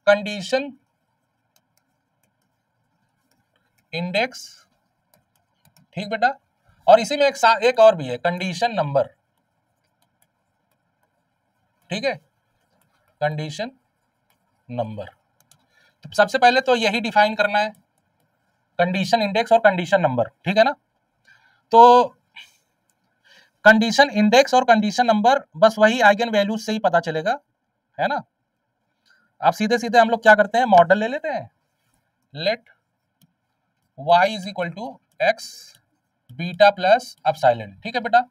Condition index, ठीक बेटा, और इसी में एक और भी है कंडीशन नंबर, ठीक है, कंडीशन नंबर। तो सबसे पहले तो यही डिफाइन करना है, कंडीशन इंडेक्स और कंडीशन नंबर, ठीक है ना। तो कंडीशन इंडेक्स और कंडीशन नंबर बस वही आइगन वैल्यूज से ही पता चलेगा, है ना। अब सीधे सीधे हम लोग क्या करते हैं, मॉडल ले लेते हैं, let y is equal to x beta plus epsilon, ठीक है बेटा।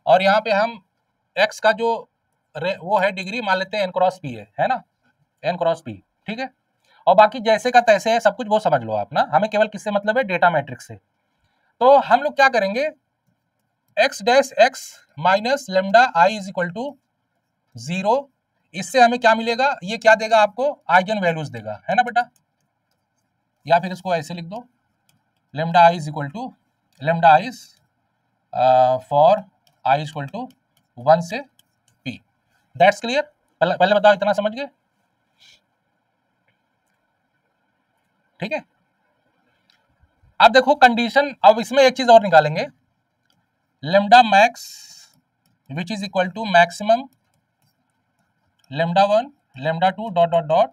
और यहाँ पे हम x का जो वो है डिग्री मान लेते हैं n क्रॉस p है ना, n क्रॉस p, ठीक है। और बाकी जैसे का तैसे है सब कुछ, वो समझ लो आप ना, हमें केवल किससे मतलब है, डेटा मैट्रिक्स से। तो हम लोग क्या करेंगे, x dash x minus lambda i is equal to 0, इससे हमें क्या मिलेगा, ये क्या देगा आपको, आइगन वैल्यूज देगा, है ना बेटा। या फिर इसको ऐसे लिख दो, lambda i is equal to, lambda i is for i is equal to 1 से p। दैट्स क्लियर, पहले बताओ इतना समझ गए, ठीक है। अब देखो कंडीशन, अब इसमें एक चीज और निकालेंगे, lambda max which is equal to maximum lambda 1 lambda 2 dot dot dot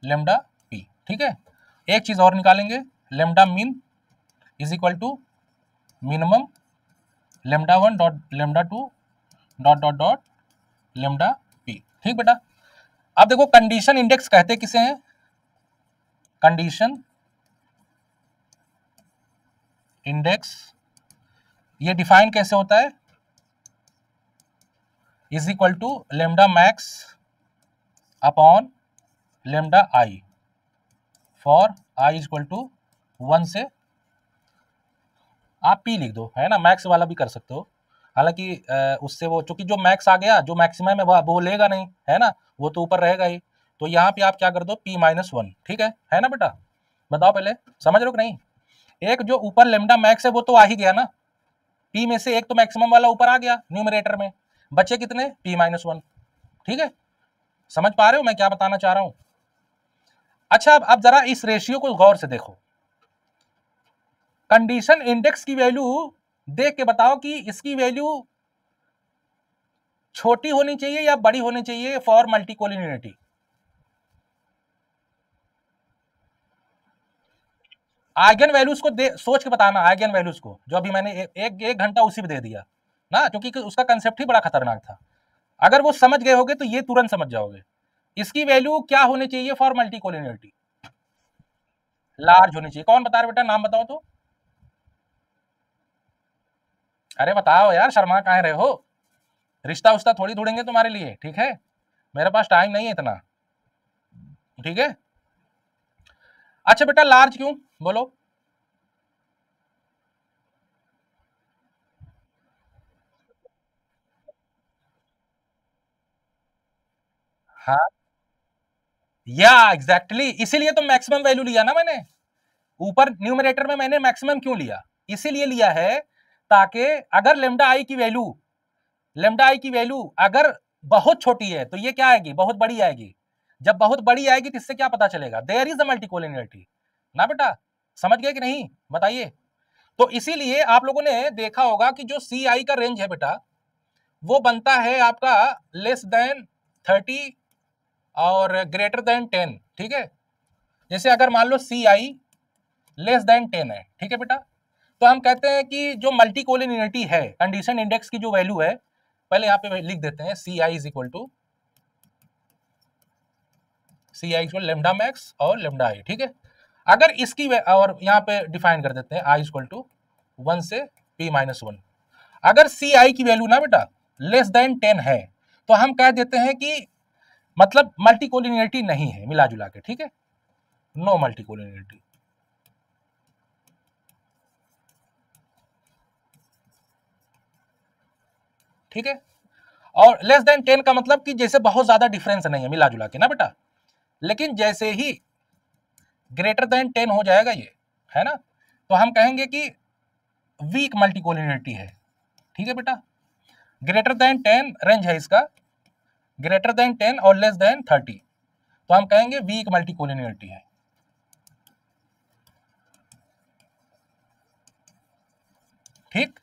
lambda p, ठीक है। एक चीज और निकालेंगे, lambda min is equal to minimum lambda 1 dot lambda 2 dot dot dot lambda p, ठीक बेटा। अब देखो कंडीशन इंडेक्स कहते किसे हैं, कंडीशन इंडेक्स ये डिफाइन कैसे होता है, is equal to lambda max upon lambda i for i is equal to 1 से, आप p लिख दो, है ना, मैक्स वाला भी कर सकते हो, हालांकि उससे वो चूंकि जो मैक्स आ गया, जो मैक्सिमम है वो लेगा नहीं, है ना, वो तो ऊपर रहेगा ही, तो यहाँ पे आप क्या कर दो, p माइनस 1, ठीक है ना बेटा। बताओ पहले समझ रहे हो कि नहीं, एक जो ऊपर लेमडा मैक्स है वो तो आ ही गया ना, p में से एक तो मैक्सिमम वाला ऊपर आ गया न्यूमरेटर में, बचे कितने, p माइनस 1, ठीक है। समझ पा रहे हो मैं क्या बताना चाह रहा हूं। अच्छा अब जरा इस रेशियो को गौर से देखो, कंडीशन इंडेक्स की वैल्यू देख के बताओ कि इसकी वैल्यू छोटी होनी चाहिए या बड़ी होनी चाहिए फॉर मल्टीकोलिनिटी। आइगन वैल्यूज को सोच के बताना, आइगन वैल्यूज को, जो अभी मैंने एक घंटा उसी पे दे दिया ना, क्योंकि उसका कंसेप्ट ही बड़ा खतरनाक था। अगर वो समझ गए होगे तो ये तुरंत समझ जाओगे, इसकी वैल्यू क्या होनी चाहिए फॉर मल्टीकोलिनिटी, लार्ज होनी चाहिए। कौन बता रहे बेटा, नाम बताओ तो, अरे बताओ यार, शर्मा काहे रहे हो, रिश्ता उश्ता थोड़ी ढूंढेंगे तुम्हारे लिए, ठीक है, मेरे पास टाइम नहीं है इतना, ठीक है। अच्छा बेटा लार्ज क्यों, बोलो। हाँ या एग्जैक्टली, इसीलिए तो मैक्सिमम वैल्यू लिया ना मैंने, ऊपर न्यूमरेटर में मैंने मैक्सिमम क्यों लिया, इसीलिए लिया है ताकि अगर लेमडा आई की वैल्यू, लेमडा आई की वैल्यू अगर बहुत छोटी है तो ये क्या आएगी, बहुत बड़ी आएगी। जब बहुत बड़ी आएगी तो इससे क्या पता चलेगा, देयर इज अ मल्टीकोलिनिटी ना बेटा, समझ गए कि नहीं बताइए। तो इसीलिए आप लोगों ने देखा होगा कि जो सी आई का रेंज है बेटा, वो बनता है आपका लेस देन 30 और ग्रेटर देन 10, ठीक है। जैसे अगर मान लो सी आई लेस देन 10 है, ठीक है बेटा, तो हम कहते हैं कि जो मल्टीकोलिनिटी है, कंडीशन इंडेक्स की जो वैल्यू है, पहले यहाँ पे लिख देते हैं C I is equal to, C I equal lambda max और लेमडा आई, ठीक है। अगर इसकी और यहाँ पे डिफाइन कर देते हैं आई इक्वल टू 1 से p माइनस 1, अगर सी आई की वैल्यू ना बेटा लेस देन 10 है तो हम कह देते हैं कि मतलब मल्टीकोलिनिटी नहीं है मिला जुला के, ठीक है, नो मल्टीकोलिनिटी, ठीक है। और लेस देन 10 का मतलब कि जैसे बहुत ज्यादा डिफरेंस नहीं है मिला जुला के ना बेटा, लेकिन जैसे ही ग्रेटर देन 10 हो जाएगा ये, है ना, तो हम कहेंगे कि वीक मल्टीकोलिनिटी है, ठीक है बेटा। ग्रेटर देन 10 रेंज है इसका, ग्रेटर देन 10 और लेस देन 30, तो हम कहेंगे वीक मल्टीकोलिनियरिटी है। ठीक,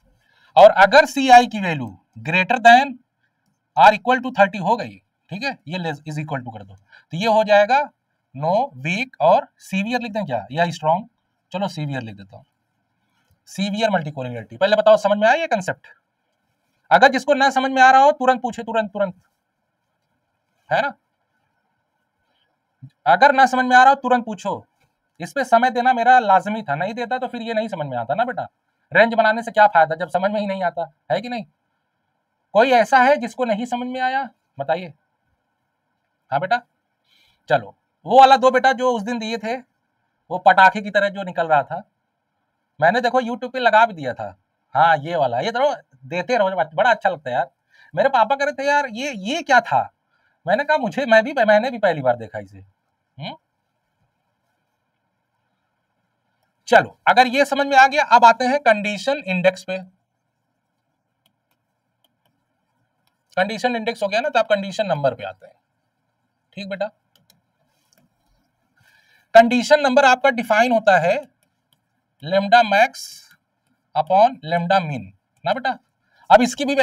और अगर सी आई की value greater than or equal to 30 हो गई, ठीक है, ये इज इक्वल टू कर दो, तो ये हो जाएगा नो वीक, और सीवियर लिख दें क्या या स्ट्रॉन्ग, चलो सीवियर लिख देता हूं, सीवियर मल्टीकोलिनियरिटी। पहले बताओ समझ में आया ये कंसेप्ट? अगर जिसको ना समझ में आ रहा हो तुरंत पूछे, तुरंत तुरंत, है ना, अगर ना समझ में आ रहा हो तुरंत पूछो। इस पे समय देना मेरा लाजमी था, नहीं देता तो फिर ये नहीं समझ में आता ना बेटा। रेंज बनाने से क्या फायदा जब समझ में ही नहीं आता, है कि नहीं? कोई ऐसा है जिसको नहीं समझ में आया, बताइए। हाँ बेटा, चलो वो वाला दो बेटा जो उस दिन दिए थे, वो पटाखे की तरह जो निकल रहा था, मैंने देखो यूट्यूब पे लगा भी दिया था। हाँ ये वाला, ये तो देते रहो, बड़ा अच्छा लगता है यार। मेरे पापा कह रहे थे यार ये क्या था, मैंने कहा मैंने भी पहली बार देखा इसे। चलो अगर ये समझ में आ गया, अब आते हैं कंडीशन इंडेक्स पे। कंडीशन इंडेक्स हो गया ना, तो आप कंडीशन नंबर पे आते हैं। ठीक बेटा, कंडीशन नंबर आपका डिफाइन होता है lambda max upon lambda mean ना बेटा। अब इसकी भी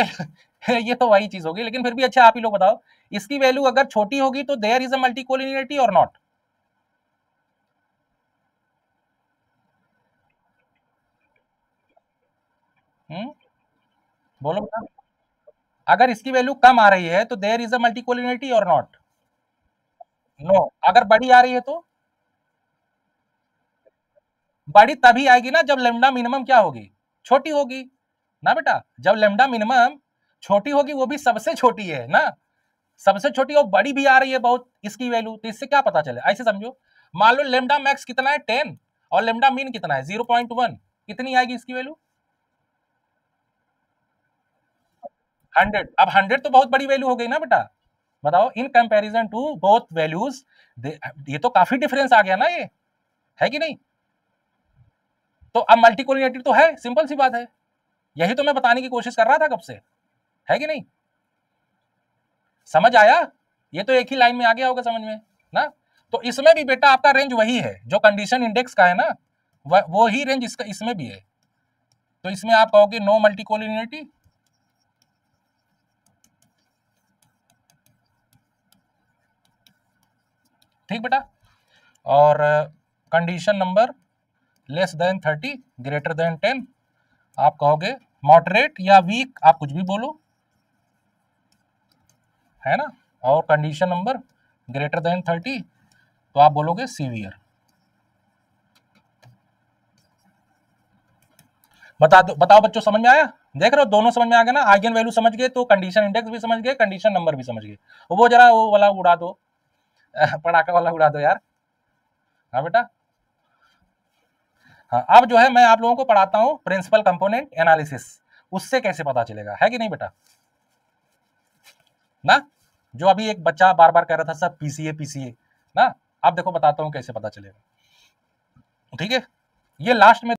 ये तो वही चीज होगी, लेकिन फिर भी अच्छा आप ही लोग बताओ, इसकी वैल्यू अगर छोटी होगी तो देयर इज अ मल्टीकोलिनियरिटी और नॉट? बोलो बेटा, अगर इसकी वैल्यू कम आ रही है तो देयर इज अ मल्टीकोलिनियरिटी और नॉट? नो। अगर बड़ी आ रही है तो बड़ी तभी आएगी ना जब लेमडा मिनिमम क्या होगी, छोटी होगी ना बेटा। जब लेमडा मिनिमम छोटी होगी, वो भी सबसे छोटी है ना, सबसे छोटी, और बड़ी भी आ रही है बहुत इसकी वैल्यू, तो इससे क्या पता चले, ऐसे समझो। मान लो लेमडा मैक्स कितना है 10 और लेमडा मीन कितना है 0.1, कितनी आएगी इसकी वैल्यू? 100। अब 100 तो बहुत बड़ी वैल्यू हो गई ना बेटा, बताओ in comparison to both values, ये तो काफी डिफरेंस आ गया ना, ये है कि नहीं? तो अब मल्टीकोलिनियरिटी तो है, सिंपल सी बात है, यही तो मैं बताने की कोशिश कर रहा था कब से, है कि नहीं? समझ आया? ये तो एक ही लाइन में आ गया होगा समझ में ना। तो इसमें भी बेटा आपका रेंज वही है जो कंडीशन इंडेक्स का है ना, वो ही रेंज इसका इसमें भी है। तो इसमें आप कहोगे नो मल्टीकोलिनियरिटी, ठीक बेटा, और condition number less than 30 greater than 10 आप कहोगे मॉडरेट या वीक, आप कुछ भी बोलो, है ना। और कंडीशन नंबर ग्रेटर देन 30 तो आप बोलोगे सीवियर। बताओ बच्चों, समझ में आया? देख रहे हो दोनों समझ में आ गया ना, आइगन वैल्यू समझ गए तो कंडीशन इंडेक्स भी समझ गए, कंडीशन नंबर भी समझ गए। वो जरा वो वाला उड़ा दो, पटाखा वाला उड़ा दो यार। हाँ बेटा, हाँ अब जो है मैं आप लोगों को पढ़ाता हूँ प्रिंसिपल कंपोनेंट एनालिसिस, उससे कैसे पता चलेगा, है कि नहीं बेटा ना। जो अभी एक बच्चा बार बार कह रहा था सब पीसीए पीसीए ना, अब देखो बताता हूँ कैसे पता चलेगा, ठीक है। ये लास्ट में